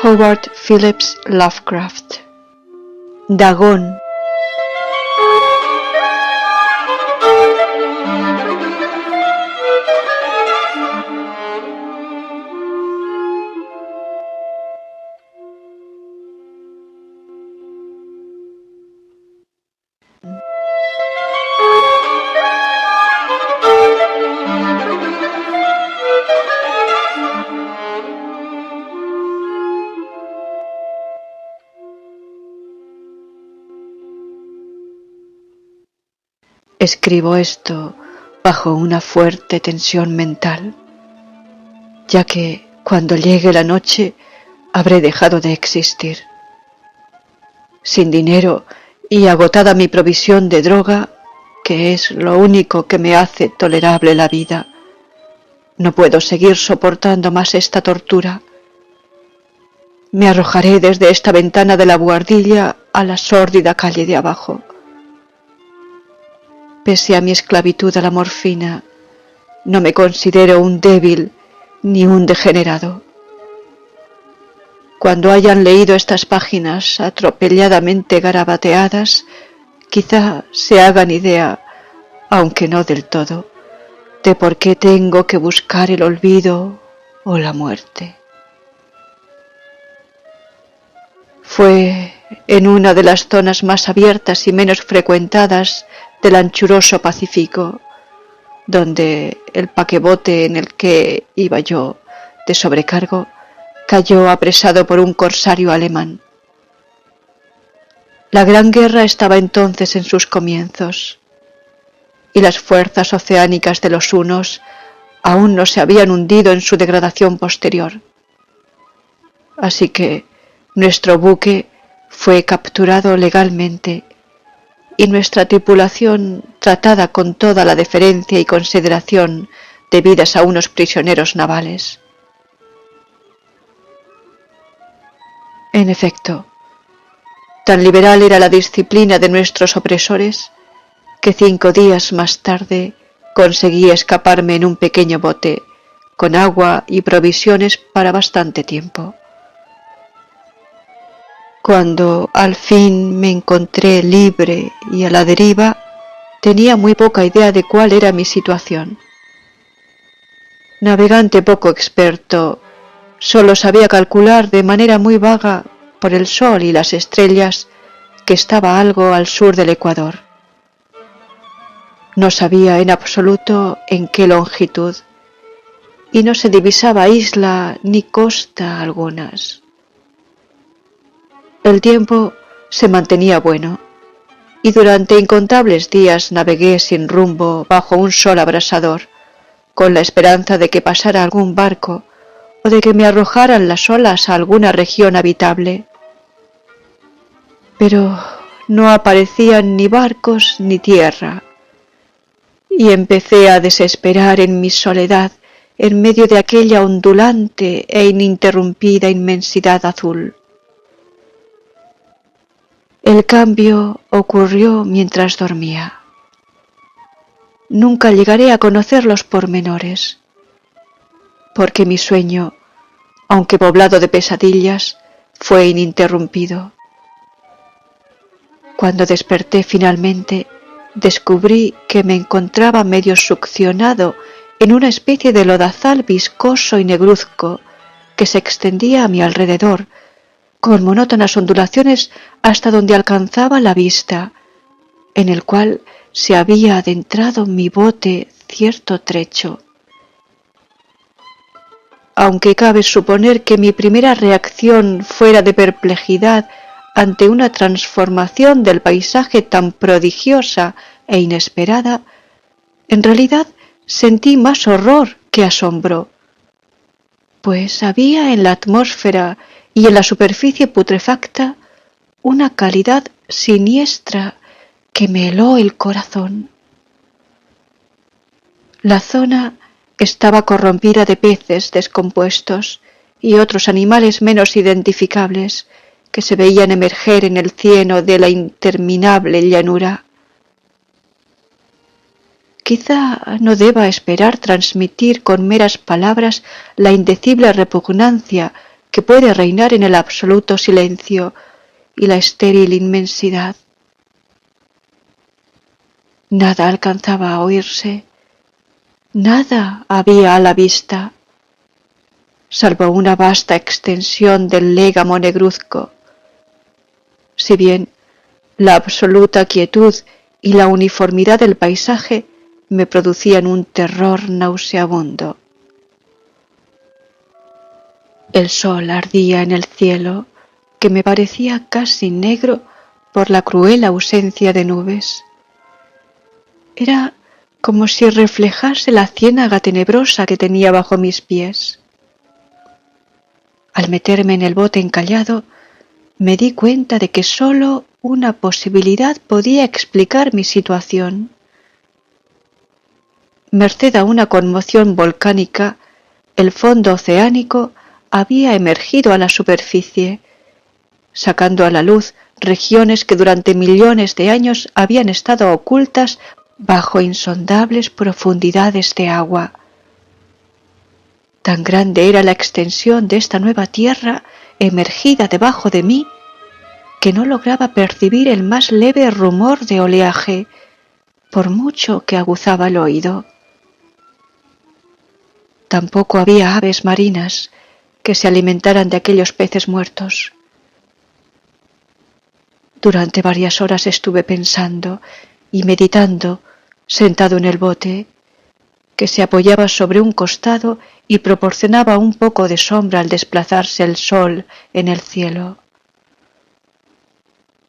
Howard Phillips Lovecraft. Dagón. Escribo esto bajo una fuerte tensión mental, ya que cuando llegue la noche habré dejado de existir. Sin dinero y agotada mi provisión de droga, que es lo único que me hace tolerable la vida, no puedo seguir soportando más esta tortura. Me arrojaré desde esta ventana de la buhardilla a la sórdida calle de abajo. Pese a mi esclavitud a la morfina, no me considero un débil ni un degenerado. Cuando hayan leído estas páginas atropelladamente garabateadas, quizá se hagan idea, aunque no del todo, de por qué tengo que buscar el olvido o la muerte. Fue en una de las zonas más abiertas y menos frecuentadas del anchuroso Pacífico, donde el paquebote en el que iba yo de sobrecargo cayó apresado por un corsario alemán. La Gran Guerra estaba entonces en sus comienzos, y las fuerzas oceánicas de los hunos aún no se habían hundido en su degradación posterior. Así que nuestro buque fue capturado legalmente y nuestra tripulación tratada con toda la deferencia y consideración debidas a unos prisioneros navales. En efecto, tan liberal era la disciplina de nuestros opresores que 5 días más tarde conseguí escaparme en un pequeño bote con agua y provisiones para bastante tiempo. Cuando al fin me encontré libre y a la deriva, tenía muy poca idea de cuál era mi situación. Navegante poco experto, solo sabía calcular de manera muy vaga por el sol y las estrellas que estaba algo al sur del Ecuador. No sabía en absoluto en qué longitud, y no se divisaba isla ni costa algunas. El tiempo se mantenía bueno, y durante incontables días navegué sin rumbo bajo un sol abrasador, con la esperanza de que pasara algún barco o de que me arrojaran las olas a alguna región habitable. Pero no aparecían ni barcos ni tierra, y empecé a desesperar en mi soledad en medio de aquella ondulante e ininterrumpida inmensidad azul. El cambio ocurrió mientras dormía. Nunca llegaré a conocer los pormenores, porque mi sueño, aunque poblado de pesadillas, fue ininterrumpido. Cuando desperté finalmente, descubrí que me encontraba medio succionado en una especie de lodazal viscoso y negruzco que se extendía a mi alrededor, con monótonas ondulaciones hasta donde alcanzaba la vista, en el cual se había adentrado mi bote cierto trecho. Aunque cabe suponer que mi primera reacción fuera de perplejidad ante una transformación del paisaje tan prodigiosa e inesperada, en realidad sentí más horror que asombro, pues había en la atmósfera y en la superficie putrefacta una calidad siniestra que me heló el corazón. La zona estaba corrompida de peces descompuestos y otros animales menos identificables que se veían emerger en el cieno de la interminable llanura. Quizá no deba esperar transmitir con meras palabras la indecible repugnancia que puede reinar en el absoluto silencio y la estéril inmensidad. Nada alcanzaba a oírse, nada había a la vista, salvo una vasta extensión del légamo negruzco. Si bien la absoluta quietud y la uniformidad del paisaje me producían un terror nauseabundo. El sol ardía en el cielo, que me parecía casi negro por la cruel ausencia de nubes. Era como si reflejase la ciénaga tenebrosa que tenía bajo mis pies. Al meterme en el bote encallado, me di cuenta de que sólo una posibilidad podía explicar mi situación. Merced a una conmoción volcánica, el fondo oceánico había emergido a la superficie, sacando a la luz regiones que durante millones de años habían estado ocultas bajo insondables profundidades de agua. Tan grande era la extensión de esta nueva tierra emergida debajo de mí, que no lograba percibir el más leve rumor de oleaje, por mucho que aguzaba el oído. Tampoco había aves marinas que se alimentaran de aquellos peces muertos. Durante varias horas estuve pensando y meditando, sentado en el bote, que se apoyaba sobre un costado y proporcionaba un poco de sombra al desplazarse el sol en el cielo.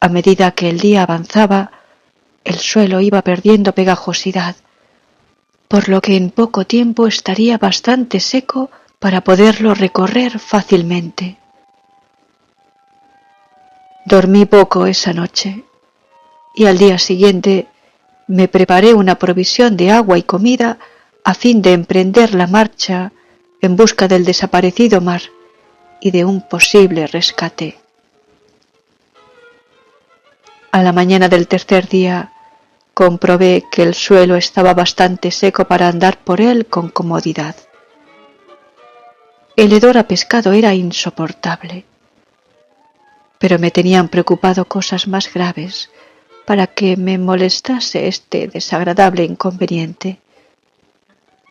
A medida que el día avanzaba, el suelo iba perdiendo pegajosidad, por lo que en poco tiempo estaría bastante seco para poderlo recorrer fácilmente. Dormí poco esa noche y al día siguiente me preparé una provisión de agua y comida a fin de emprender la marcha en busca del desaparecido mar y de un posible rescate. A la mañana del tercer día comprobé que el suelo estaba bastante seco para andar por él con comodidad. El hedor a pescado era insoportable, pero me tenían preocupado cosas más graves para que me molestase este desagradable inconveniente,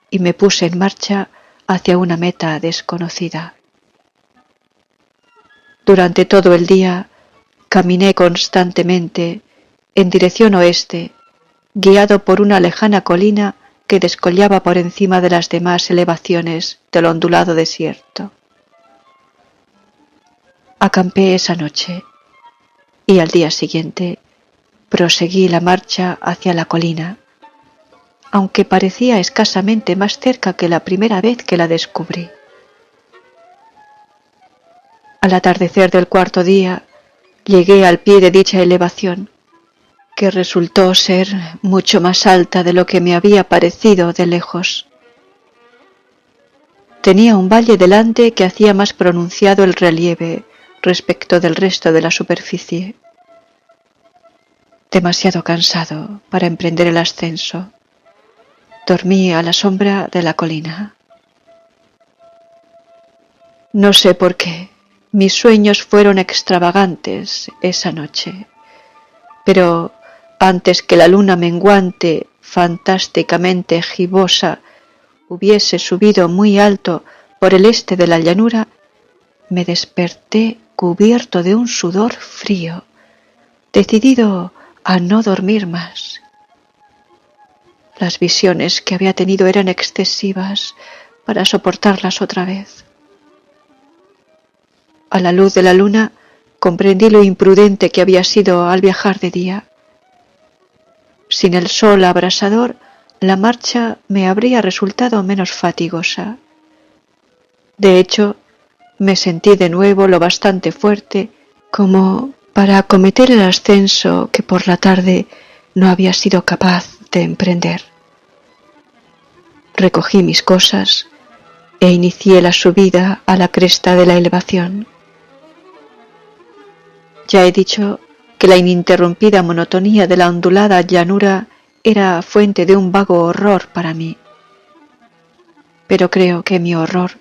y me puse en marcha hacia una meta desconocida. Durante todo el día caminé constantemente en dirección oeste, guiado por una lejana colina que descollaba por encima de las demás elevaciones del ondulado desierto. Acampé esa noche y al día siguiente proseguí la marcha hacia la colina, aunque parecía escasamente más cerca que la primera vez que la descubrí. Al atardecer del cuarto día llegué al pie de dicha elevación, que resultó ser mucho más alta de lo que me había parecido de lejos. Tenía un valle delante que hacía más pronunciado el relieve respecto del resto de la superficie. Demasiado cansado para emprender el ascenso, dormí a la sombra de la colina. No sé por qué, mis sueños fueron extravagantes esa noche, pero antes que la luna menguante, fantásticamente gibosa, hubiese subido muy alto por el este de la llanura, me desperté cubierto de un sudor frío, decidido a no dormir más. Las visiones que había tenido eran excesivas para soportarlas otra vez. A la luz de la luna comprendí lo imprudente que había sido al viajar de día. Sin el sol abrasador, la marcha me habría resultado menos fatigosa. De hecho, me sentí de nuevo lo bastante fuerte como para acometer el ascenso que por la tarde no había sido capaz de emprender. Recogí mis cosas e inicié la subida a la cresta de la elevación. Ya he dicho que la ininterrumpida monotonía de la ondulada llanura era fuente de un vago horror para mí. Pero creo que mi horror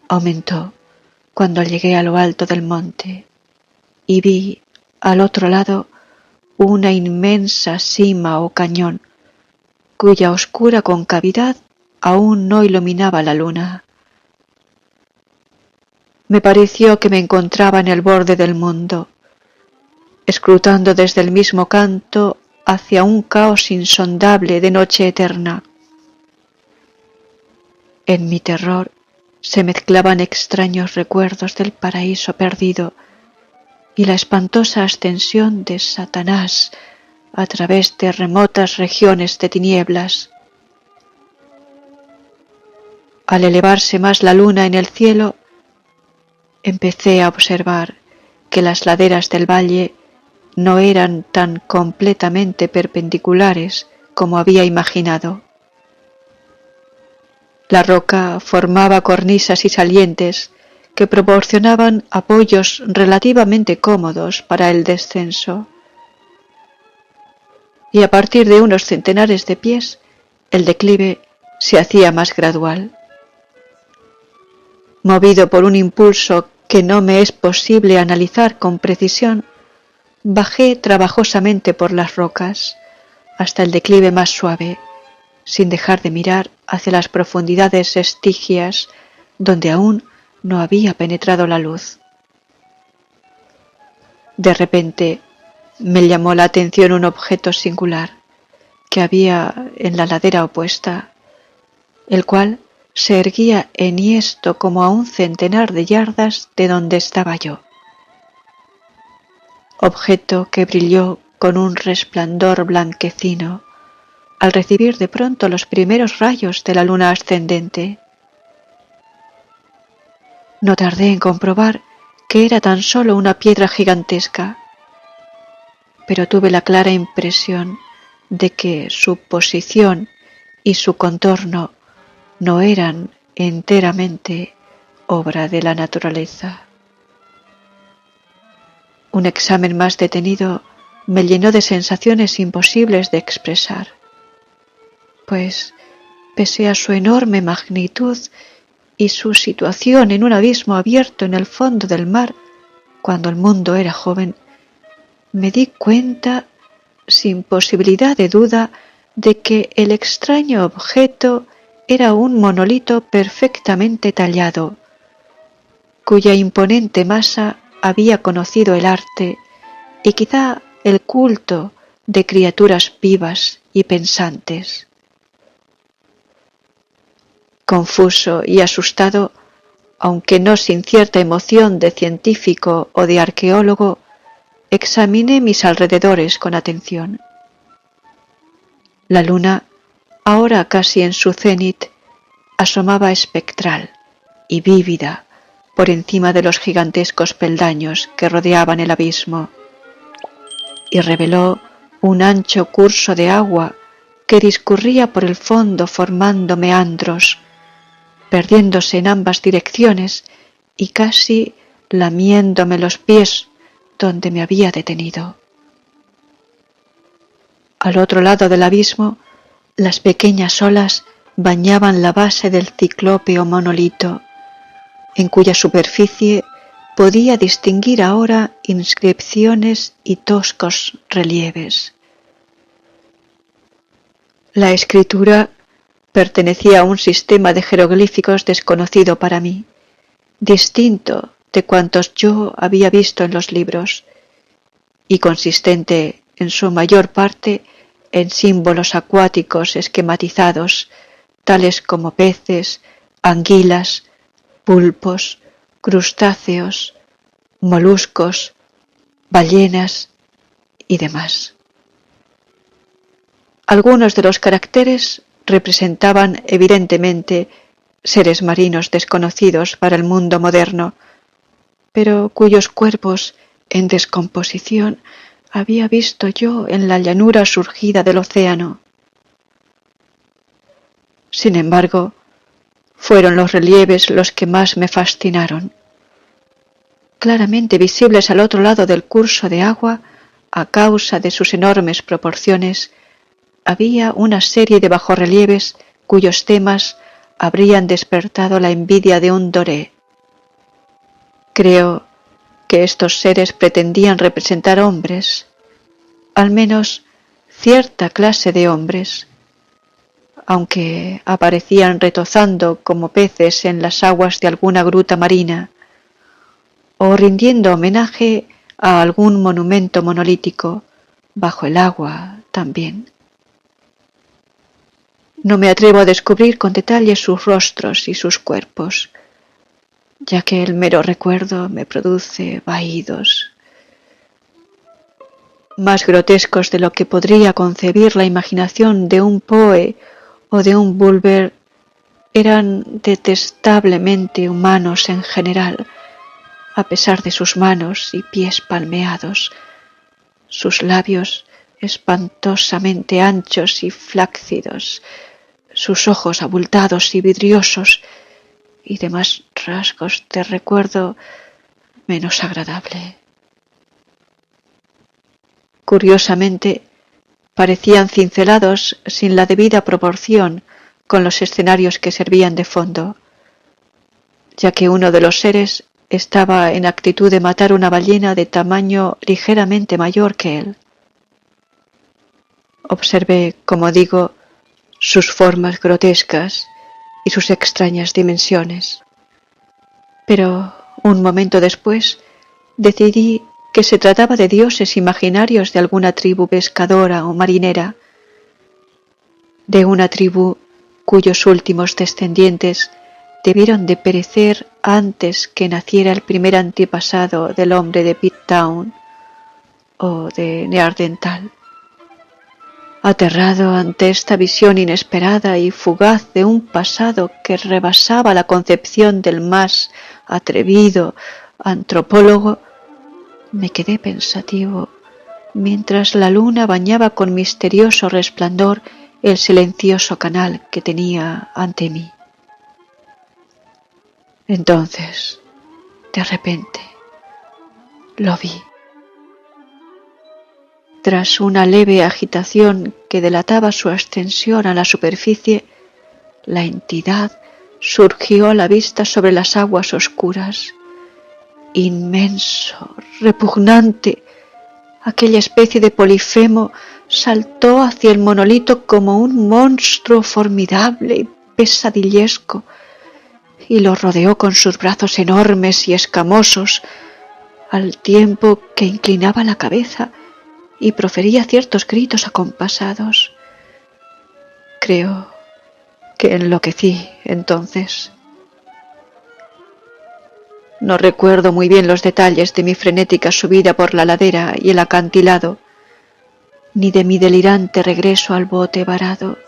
aumentó cuando llegué a lo alto del monte y vi al otro lado una inmensa sima o cañón, cuya oscura concavidad aún no iluminaba la luna. Me pareció que me encontraba en el borde del mundo, escrutando desde el mismo canto hacia un caos insondable de noche eterna. En mi terror se mezclaban extraños recuerdos del paraíso perdido y la espantosa ascensión de Satanás a través de remotas regiones de tinieblas. Al elevarse más la luna en el cielo, empecé a observar que las laderas del valle no eran tan completamente perpendiculares como había imaginado. La roca formaba cornisas y salientes que proporcionaban apoyos relativamente cómodos para el descenso. Y a partir de unos centenares de pies, el declive se hacía más gradual. Movido por un impulso que no me es posible analizar con precisión, bajé trabajosamente por las rocas hasta el declive más suave, sin dejar de mirar hacia las profundidades estigias donde aún no había penetrado la luz. De repente me llamó la atención un objeto singular que había en la ladera opuesta, el cual se erguía enhiesto como a un centenar de yardas de donde estaba yo. Objeto que brilló con un resplandor blanquecino al recibir de pronto los primeros rayos de la luna ascendente. No tardé en comprobar que era tan solo una piedra gigantesca, pero tuve la clara impresión de que su posición y su contorno no eran enteramente obra de la naturaleza. Un examen más detenido me llenó de sensaciones imposibles de expresar, pues, pese a su enorme magnitud y su situación en un abismo abierto en el fondo del mar, cuando el mundo era joven, me di cuenta, sin posibilidad de duda, de que el extraño objeto era un monolito perfectamente tallado, cuya imponente masa había conocido el arte y quizá el culto de criaturas vivas y pensantes. Confuso y asustado, aunque no sin cierta emoción de científico o de arqueólogo, examiné mis alrededores con atención. La luna, ahora casi en su cenit, asomaba espectral y vívida por encima de los gigantescos peldaños que rodeaban el abismo, y reveló un ancho curso de agua que discurría por el fondo formando meandros, perdiéndose en ambas direcciones y casi lamiéndome los pies donde me había detenido. Al otro lado del abismo, las pequeñas olas bañaban la base del ciclópeo monolito, en cuya superficie podía distinguir ahora inscripciones y toscos relieves. La escritura pertenecía a un sistema de jeroglíficos desconocido para mí, distinto de cuantos yo había visto en los libros, y consistente en su mayor parte en símbolos acuáticos esquematizados, tales como peces, anguilas, pulpos, crustáceos, moluscos, ballenas y demás. Algunos de los caracteres representaban evidentemente seres marinos desconocidos para el mundo moderno, pero cuyos cuerpos en descomposición había visto yo en la llanura surgida del océano. Sin embargo, fueron los relieves los que más me fascinaron. Claramente visibles al otro lado del curso de agua, a causa de sus enormes proporciones, había una serie de bajorrelieves cuyos temas habrían despertado la envidia de un doré. Creo que estos seres pretendían representar hombres, al menos cierta clase de hombres, aunque aparecían retozando como peces en las aguas de alguna gruta marina, o rindiendo homenaje a algún monumento monolítico, bajo el agua también. No me atrevo a descubrir con detalle sus rostros y sus cuerpos, ya que el mero recuerdo me produce vahidos, más grotescos de lo que podría concebir la imaginación de un Poe o de un Bulwer. Eran detestablemente humanos en general, a pesar de sus manos y pies palmeados, sus labios espantosamente anchos y flácidos, sus ojos abultados y vidriosos, y demás rasgos de recuerdo menos agradable. Curiosamente, parecían cincelados sin la debida proporción con los escenarios que servían de fondo, ya que uno de los seres estaba en actitud de matar una ballena de tamaño ligeramente mayor que él. Observé, como digo, sus formas grotescas y sus extrañas dimensiones, pero un momento después decidí que se trataba de dioses imaginarios de alguna tribu pescadora o marinera, de una tribu cuyos últimos descendientes debieron de perecer antes que naciera el primer antepasado del hombre de Pittown o de Neandertal. Aterrado ante esta visión inesperada y fugaz de un pasado que rebasaba la concepción del más atrevido antropólogo, me quedé pensativo mientras la luna bañaba con misterioso resplandor el silencioso canal que tenía ante mí. Entonces, de repente, lo vi. Tras una leve agitación que delataba su ascensión a la superficie, la entidad surgió a la vista sobre las aguas oscuras. Inmenso, repugnante, aquella especie de Polifemo saltó hacia el monolito como un monstruo formidable y pesadillesco, y lo rodeó con sus brazos enormes y escamosos, al tiempo que inclinaba la cabeza y profería ciertos gritos acompasados. Creo que enloquecí entonces. No recuerdo muy bien los detalles de mi frenética subida por la ladera y el acantilado, ni de mi delirante regreso al bote varado.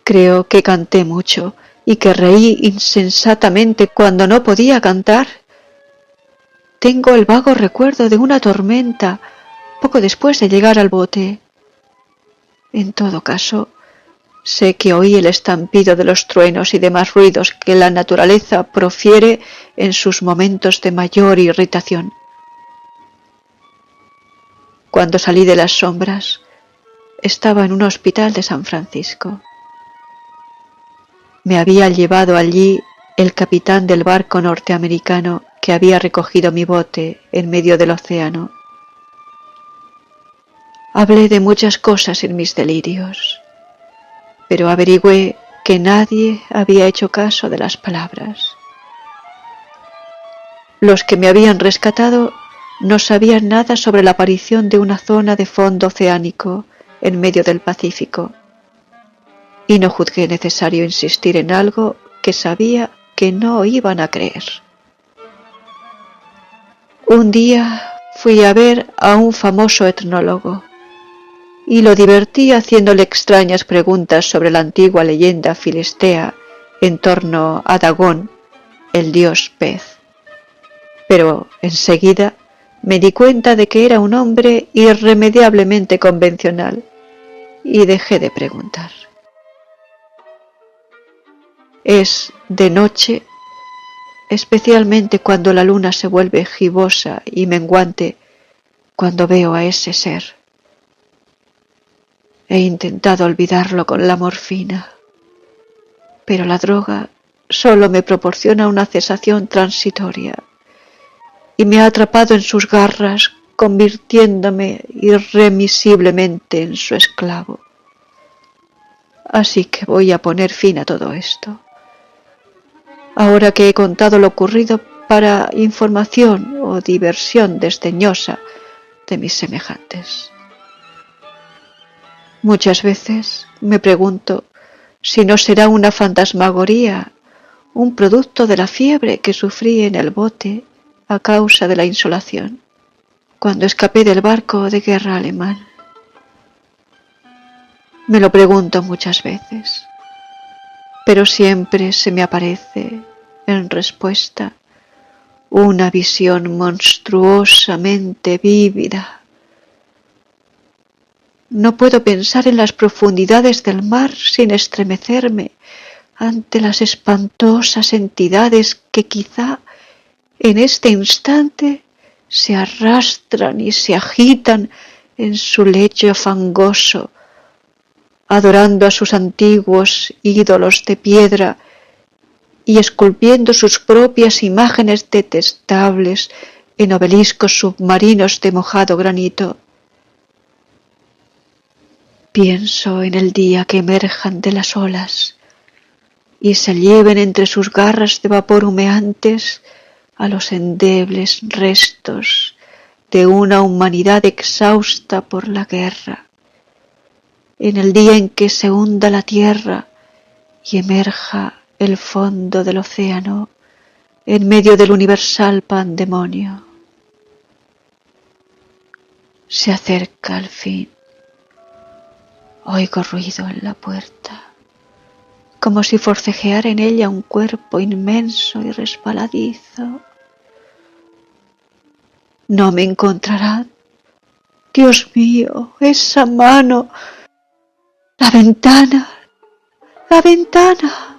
Creo que canté mucho y que reí insensatamente cuando no podía cantar. Tengo el vago recuerdo de una tormenta poco después de llegar al bote. En todo caso, sé que oí el estampido de los truenos y demás ruidos que la naturaleza profiere en sus momentos de mayor irritación. Cuando salí de las sombras, estaba en un hospital de San Francisco. Me había llevado allí el capitán del barco norteamericano que había recogido mi bote en medio del océano. Hablé de muchas cosas en mis delirios, pero averigüé que nadie había hecho caso de las palabras. Los que me habían rescatado no sabían nada sobre la aparición de una zona de fondo oceánico en medio del Pacífico, y no juzgué necesario insistir en algo que sabía que no iban a creer. Un día fui a ver a un famoso etnólogo y lo divertí haciéndole extrañas preguntas sobre la antigua leyenda filistea en torno a Dagón, el dios pez. Pero enseguida me di cuenta de que era un hombre irremediablemente convencional y dejé de preguntar. Es de noche, especialmente cuando la luna se vuelve gibosa y menguante, cuando veo a ese ser. He intentado olvidarlo con la morfina, pero la droga solo me proporciona una cesación transitoria y me ha atrapado en sus garras, convirtiéndome irremisiblemente en su esclavo. Así que voy a poner fin a todo esto. Ahora que he contado lo ocurrido para información o diversión desdeñosa de mis semejantes. Muchas veces me pregunto si no será una fantasmagoría, un producto de la fiebre que sufrí en el bote a causa de la insolación, cuando escapé del barco de guerra alemán. Me lo pregunto muchas veces, pero siempre se me aparece, en respuesta, una visión monstruosamente vívida. No puedo pensar en las profundidades del mar sin estremecerme ante las espantosas entidades que quizá en este instante se arrastran y se agitan en su lecho fangoso, adorando a sus antiguos ídolos de piedra y esculpiendo sus propias imágenes detestables en obeliscos submarinos de mojado granito. Pienso en el día que emerjan de las olas y se lleven entre sus garras de vapor humeantes a los endebles restos de una humanidad exhausta por la guerra, en el día en que se hunda la tierra y emerja el fondo del océano en medio del universal pandemonio. Se acerca el fin. Oigo ruido en la puerta, como si forcejeara en ella un cuerpo inmenso y resbaladizo. No me encontrarán. Dios mío, esa mano. La ventana. La ventana.